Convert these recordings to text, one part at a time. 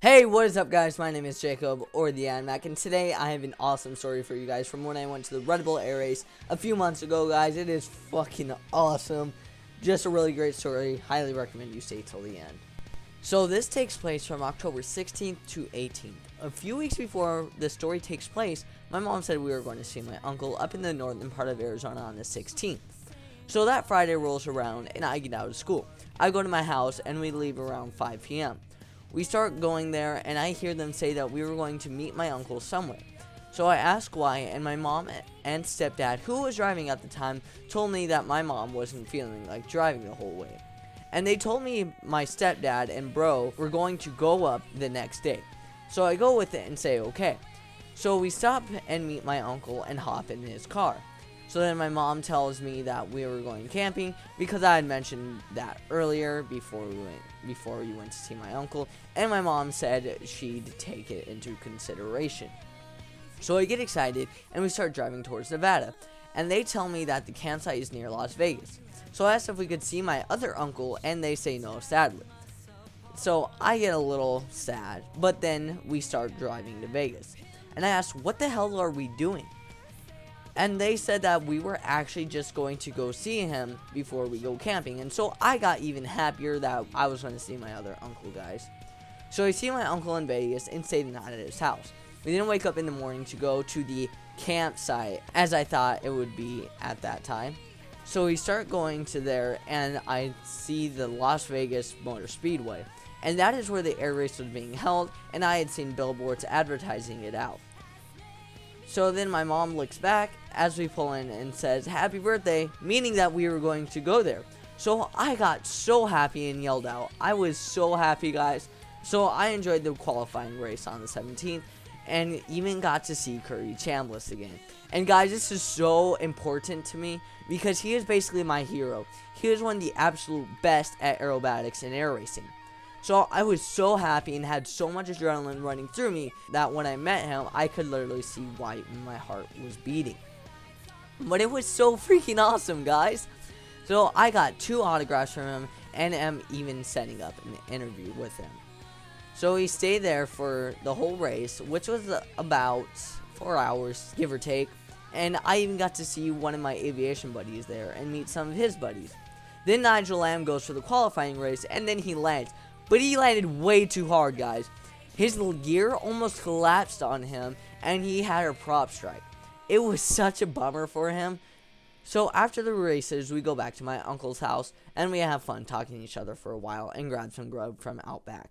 Hey, what is up guys? My name is Jacob, or TheAdmach, and today I have an awesome story for you guys from when I went to the Red Bull Air Race a few months ago, guys. It is fucking awesome. Just a really great story. Highly recommend you stay till the end. So this takes place from October 16th to 18th. A few weeks before the story takes place, my mom said we were going to see my uncle up in the northern part of Arizona on the 16th. So that Friday rolls around and I get out of school. I go to my house and we leave around 5 p.m. We start going there, and I hear them say that we were going to meet my uncle somewhere. So I ask why, and my mom and stepdad, who was driving at the time, told me that my mom wasn't feeling like driving the whole way. And they told me my stepdad and bro were going to go up the next day. So I go with it and say okay. So we stop and meet my uncle and hop in his car. So then my mom tells me that we were going camping because I had mentioned that earlier before you went to see my uncle, and my mom said she'd take it into consideration. So I get excited and we start driving towards Nevada, and they tell me that the campsite is near Las Vegas. So I asked if we could see my other uncle, and they say no, sadly. So I get a little sad, but then we start driving to Vegas, and I asked, what the hell are we doing? And they said that we were actually just going to go see him before we go camping. And so I got even happier that I was going to see my other uncle, guys. So I see my uncle in Vegas and stay the night at his house. We didn't wake up in the morning to go to the campsite as I thought it would be at that time. So we start going to there, and I see the Las Vegas Motor Speedway. And that is where the air race was being held, and I had seen billboards advertising it out. So then my mom looks back as we pull in and says, happy birthday, meaning that we were going to go there. So I got so happy and yelled out. I was so happy, guys. So I enjoyed the qualifying race on the 17th and even got to see Curry Chambliss again. And guys, this is so important to me because he is basically my hero. He is one of the absolute best at aerobatics and air racing. So I was so happy and had so much adrenaline running through me that when I met him, I could literally see why my heart was beating. But it was so freaking awesome, guys. So I got 2 autographs from him and am even setting up an interview with him. So we stayed there for the whole race, which was about 4 hours, give or take. And I even got to see one of my aviation buddies there and meet some of his buddies. Then Nigel Lamb goes for the qualifying race, and then he lands. But he landed way too hard, guys. His gear almost collapsed on him, and he had a prop strike. It was such a bummer for him. So after the races, we go back to my uncle's house, and we have fun talking to each other for a while and grab some grub from Outback.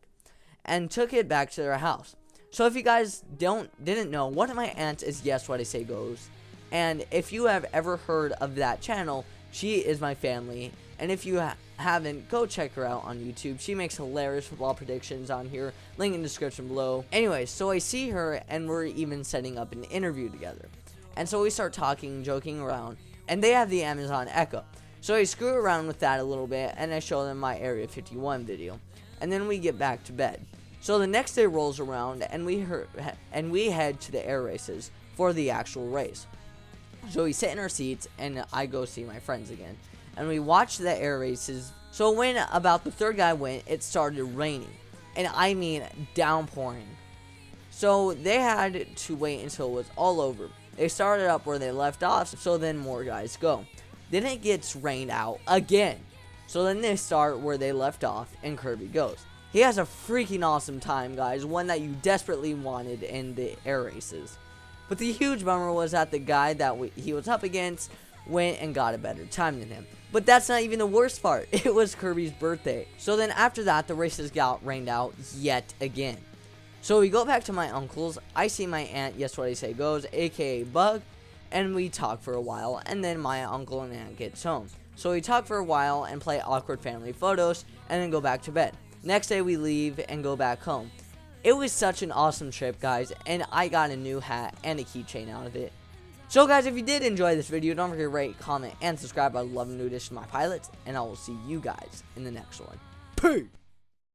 And took it back to their house. So if you guys didn't know, one of my aunts is Yes What I Say Goes. And if you have ever heard of that channel, she is my family. And if you haven't, go check her out on YouTube. She makes hilarious football predictions on here. Link in the description below. Anyways, so I see her, and we're even setting up an interview together. And so we start talking, joking around. And they have the Amazon Echo. So I screw around with that a little bit, and I show them my Area 51 video. And then we get back to bed. So the next day rolls around, and we head to the air races for the actual race. So we sit in our seats, and I go see my friends again. And we watched the air races. So when about the third guy went, it started raining. And I mean downpouring. So they had to wait until it was all over. They started up where they left off, so then more guys go. Then it gets rained out again. So then they start where they left off, and Kirby goes. He has a freaking awesome time, guys. One that you desperately wanted in the air races. But the huge bummer was that the guy that he was up against went and got a better time than him. But that's not even the worst part. It was Kirby's birthday. So then after that, the races got rained out yet again. So we go back to my uncle's. I see my aunt, Yes What I Say Goes, aka Bug, and we talk for a while, and then my uncle and aunt gets home. So we talk for a while and play awkward family photos, and then go back to bed. Next day we leave and go back home. It was such an awesome trip, guys, and I got a new hat and a keychain out of it. So guys, if you did enjoy this video, don't forget to rate, comment, and subscribe. I love a new addition to my pilots, and I will see you guys in the next one. Peace!